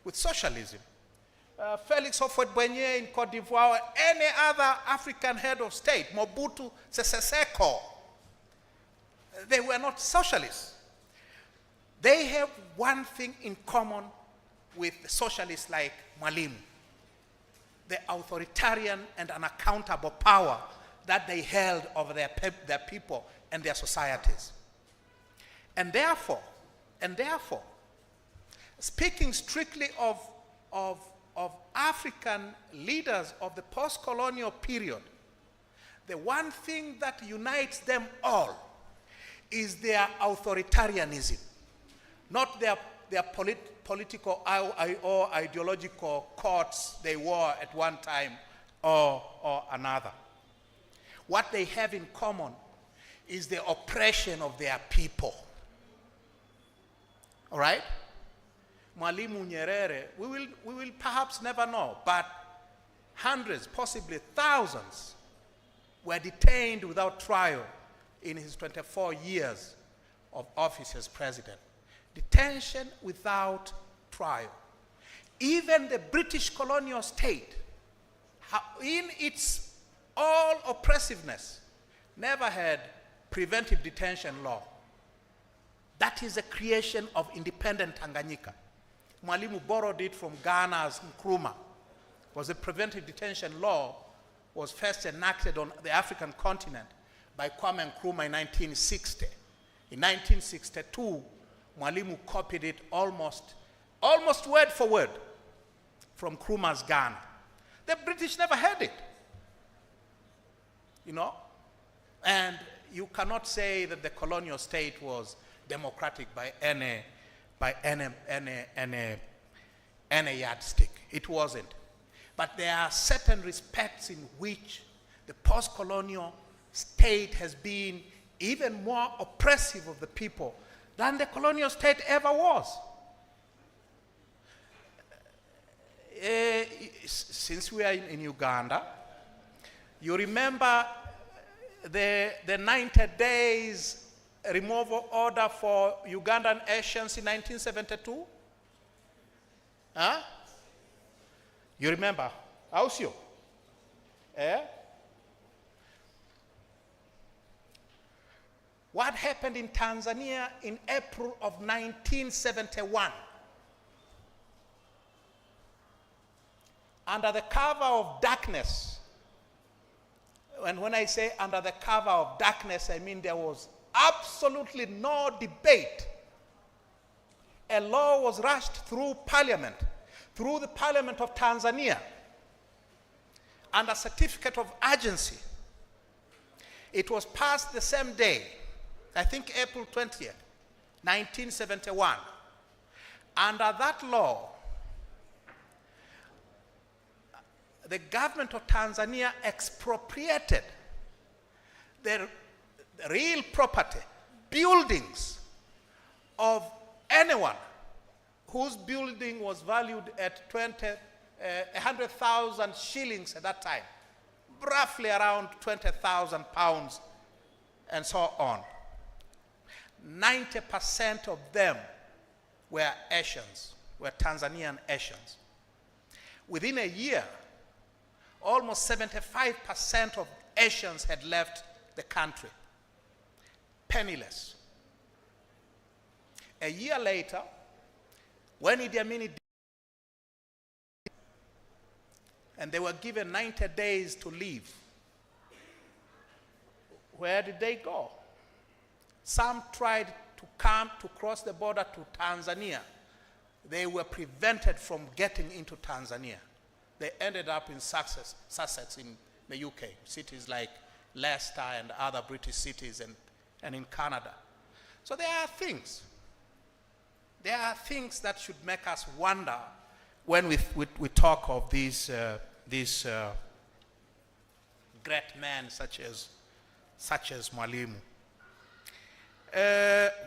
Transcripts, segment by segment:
with socialism. Felix Houphouët-Boigny in Cote d'Ivoire, any other African head of state, Mobutu Sese Seko, they were not socialists. They have one thing in common with socialists like Mwalimu: the authoritarian and unaccountable power that they held over their people and their societies. And therefore, speaking strictly of African leaders of the post-colonial period, the one thing that unites them all is their authoritarianism, not their political or ideological courts they wore at one time or another. What they have in common is the oppression of their people. All right? Mwalimu Nyerere, we will perhaps never know, but hundreds, possibly thousands, were detained without trial in his 24 years of office as president. Detention without trial. Even the British colonial state, in its all oppressiveness, never had preventive detention law. That is a creation of independent Tanganyika. Mwalimu borrowed it from Ghana's Nkrumah. Was a preventive detention law was first enacted on the African continent by Kwame Nkrumah in 1960. In 1962, Mwalimu copied it almost word for word from Nkrumah's Ghana. The British never had it, you know? And you cannot say that the colonial state was democratic by any yardstick. It wasn't. But there are certain respects in which the post-colonial state has been even more oppressive of the people than the colonial state ever was. Since we are in Uganda, you remember the 90 days removal order for Ugandan Asians in 1972? Huh? You remember? How's you? Eh? What happened in Tanzania in April of 1971? Under the cover of darkness, and when I say under the cover of darkness, I mean there was absolutely no debate. A law was rushed through Parliament, through the Parliament of Tanzania, under certificate of urgency. It was passed the same day, I think April 20th, 1971. Under that law, the government of Tanzania expropriated the real property, buildings of anyone whose building was valued at 100,000 shillings at that time, roughly around 20,000 pounds, and so on. 90% of them were Asians, were Tanzanian Asians. Within a year, almost 75% of Asians had left the country, penniless. A year later, when Idi Amin and they were given 90 days to leave, where did they go? Some tried to cross the border to Tanzania. They were prevented from getting into Tanzania. They ended up in Sussex in the UK, cities like Leicester and other British cities, and in Canada. So there are things that should make us wonder when we talk of these great men such as Mwalimu.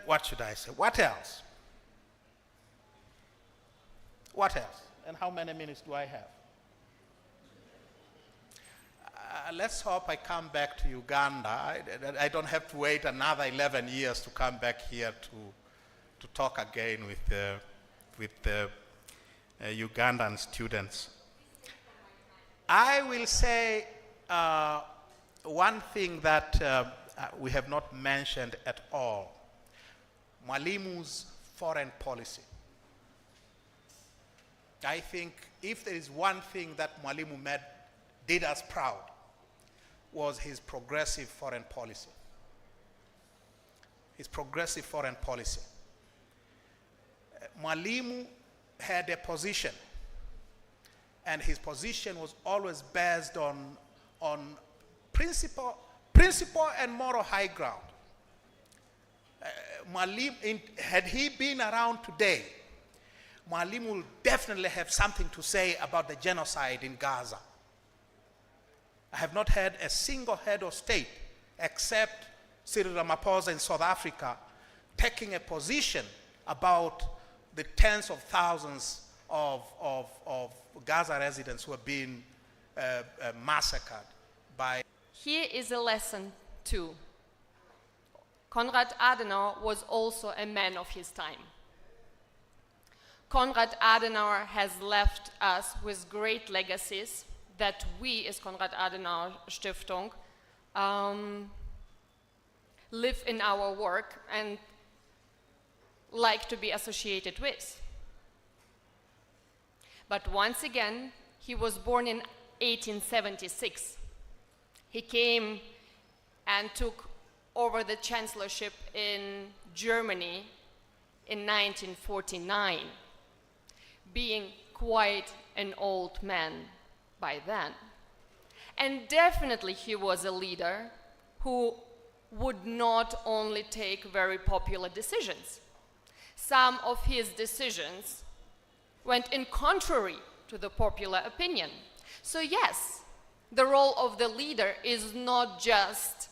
What should I say? What else? What else? And how many minutes do I have? Let's hope I come back to Uganda. I don't have to wait another 11 years to come back here to talk again with Ugandan students. I will say one thing that we have not mentioned at all. Mwalimu's foreign policy. I think if there is one thing that Mwalimu did us proud, was his progressive foreign policy. His progressive foreign policy. Mwalimu had a position, and his position was always based on principle and moral high ground. Had he been around today, Mwalimu will definitely have something to say about the genocide in Gaza. I have not heard a single head of state, except Cyril Ramaphosa in South Africa, taking a position about the tens of thousands of Gaza residents who have been massacred by. Here is a lesson too. Konrad Adenauer was also a man of his time. Konrad Adenauer has left us with great legacies that we as Konrad Adenauer Stiftung live in our work and like to be associated with. But once again, he was born in 1876. He came and took over the chancellorship in Germany in 1949, being quite an old man by then. And definitely he was a leader who would not only take very popular decisions. Some of his decisions went in contrary to the popular opinion. So yes, the role of the leader is not just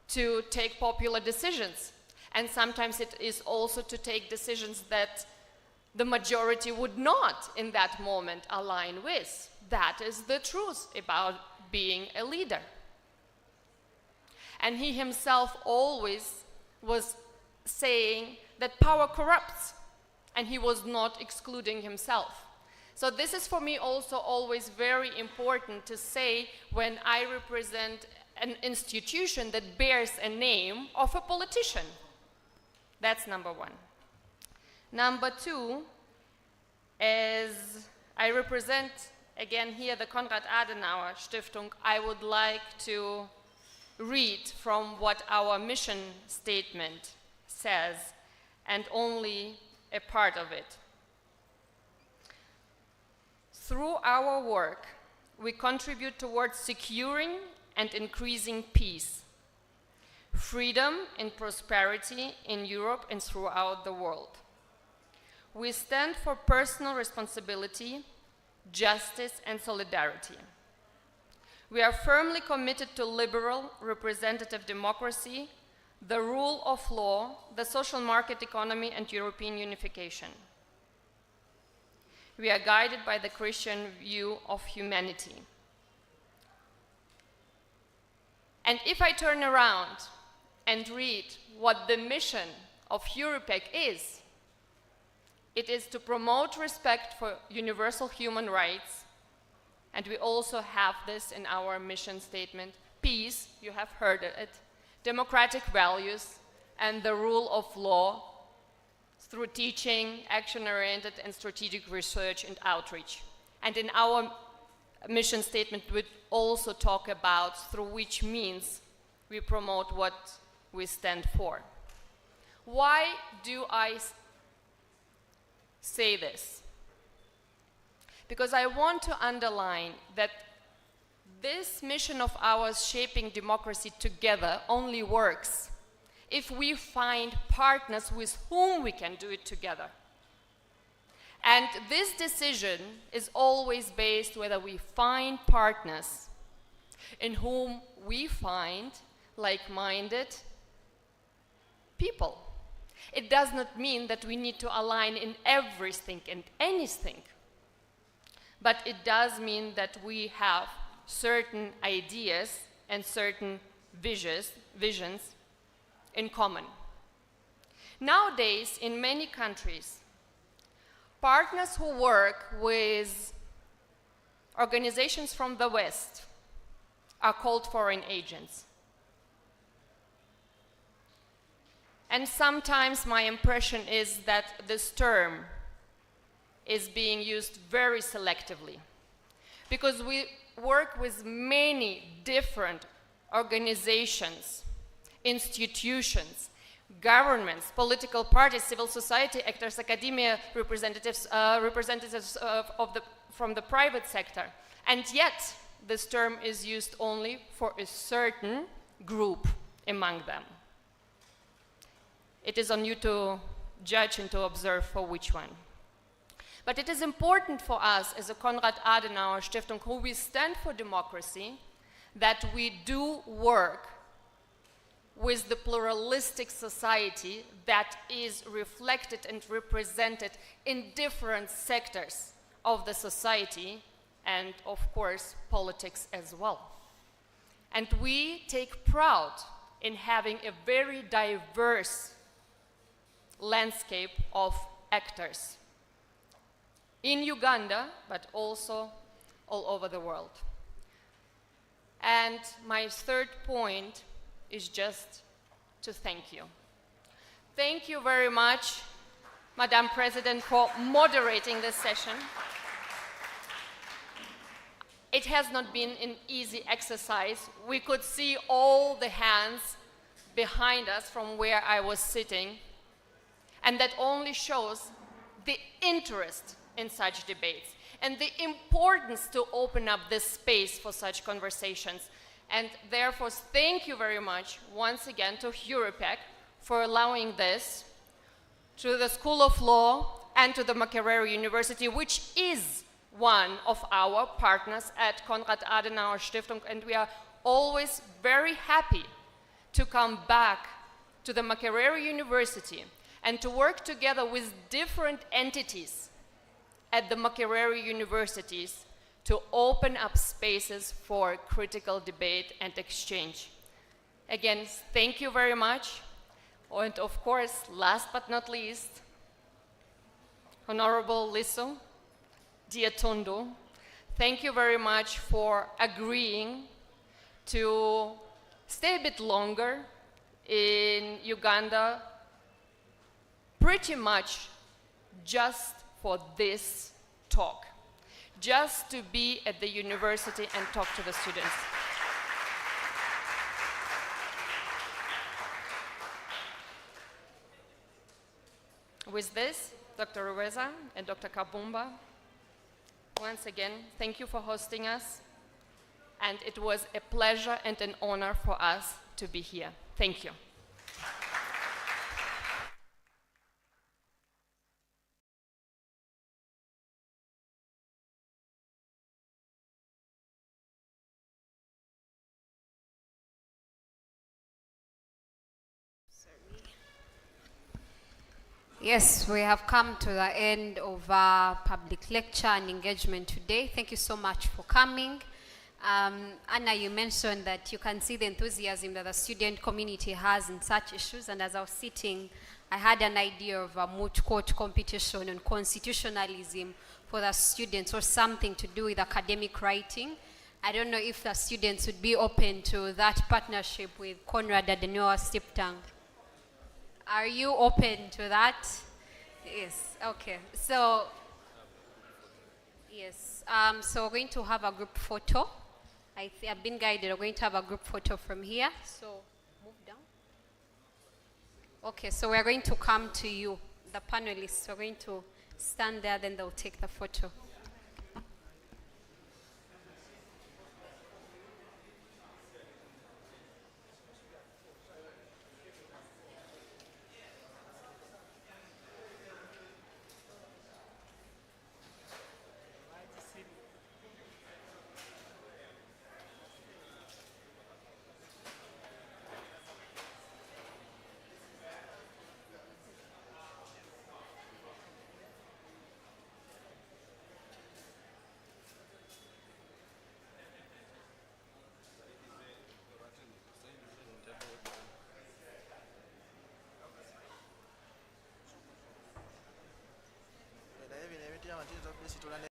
to take popular decisions, and sometimes it is also to take decisions that the majority would not in that moment align with. That is the truth about being a leader. And he himself always was saying that power corrupts, and he was not excluding himself. So this is for me also always very important to say when I represent an institution that bears a name of a politician. That's number one. Number two, as I represent again here the Konrad Adenauer Stiftung, I would like to read from what our mission statement says, and only a part of it. Through our work, we contribute towards securing and increasing peace, freedom and prosperity in Europe and throughout the world. We stand for personal responsibility, justice, and solidarity. We are firmly committed to liberal representative democracy, the rule of law, the social market economy, and European unification. We are guided by the Christian view of humanity. And if I turn around and read what the mission of EUREPEC is, it is to promote respect for universal human rights, and we also have this in our mission statement: peace, you have heard it, democratic values, and the rule of law through teaching, action-oriented, and strategic research and outreach. And in our mission statement, we also talk about through which means we promote what we stand for. Why do I say this? Because I want to underline that this mission of ours, shaping democracy together, only works if we find partners with whom we can do it together. And this decision is always based whether we find partners in whom we find like-minded people. It does not mean that we need to align in everything and anything, but it does mean that we have certain ideas and certain visions in common. Nowadays, in many countries, partners who work with organizations from the West are called foreign agents. And sometimes my impression is that this term is being used very selectively, because we work with many different organizations, institutions, governments, political parties, civil society actors, academia representatives, from the private sector. And yet, this term is used only for a certain group among them. It is on you to judge and to observe for which one. But it is important for us as a Konrad Adenauer Stiftung, who we stand for democracy, that we do work with the pluralistic society that is reflected and represented in different sectors of the society and, of course, politics as well. And we take pride in having a very diverse landscape of actors in Uganda, but also all over the world. And my third point is just to thank you. Thank you very much, Madam President, for moderating this session. It has not been an easy exercise. We could see all the hands behind us from where I was sitting, and that only shows the interest in such debates and the importance to open up this space for such conversations. And therefore, thank you very much once again to Europec for allowing this, to the School of Law and to the Makerere University, which is one of our partners at Konrad Adenauer Stiftung, and we are always very happy to come back to the Makerere University and to work together with different entities at the Makerere universities to open up spaces for critical debate and exchange. Again, thank you very much. And of course, last but not least, Honorable Liso, dear Tondo, thank you very much for agreeing to stay a bit longer in Uganda, pretty much just for this talk, just to be at the university and talk to the students. With this, Dr. Ruweza and Dr. Kabumba, once again, thank you for hosting us, and it was a pleasure and an honor for us to be here. Thank you. Yes, we have come to the end of our public lecture and engagement today. Thank you so much for coming. Anna, you mentioned that you can see the enthusiasm that the student community has in such issues, and as I was sitting, I had an idea of a moot court competition on constitutionalism for the students, or something to do with academic writing. I don't know if the students would be open to that partnership with Konrad Adenauer Stiftung. Are you open to that? Yes, okay. So, yes, so we're going to have a group photo. I've been guided, we're going to have a group photo from here. So, move down. Okay, so we're going to come to you, the panelists. We're going to stand there, then they'll take the photo. tiyinza besi tulane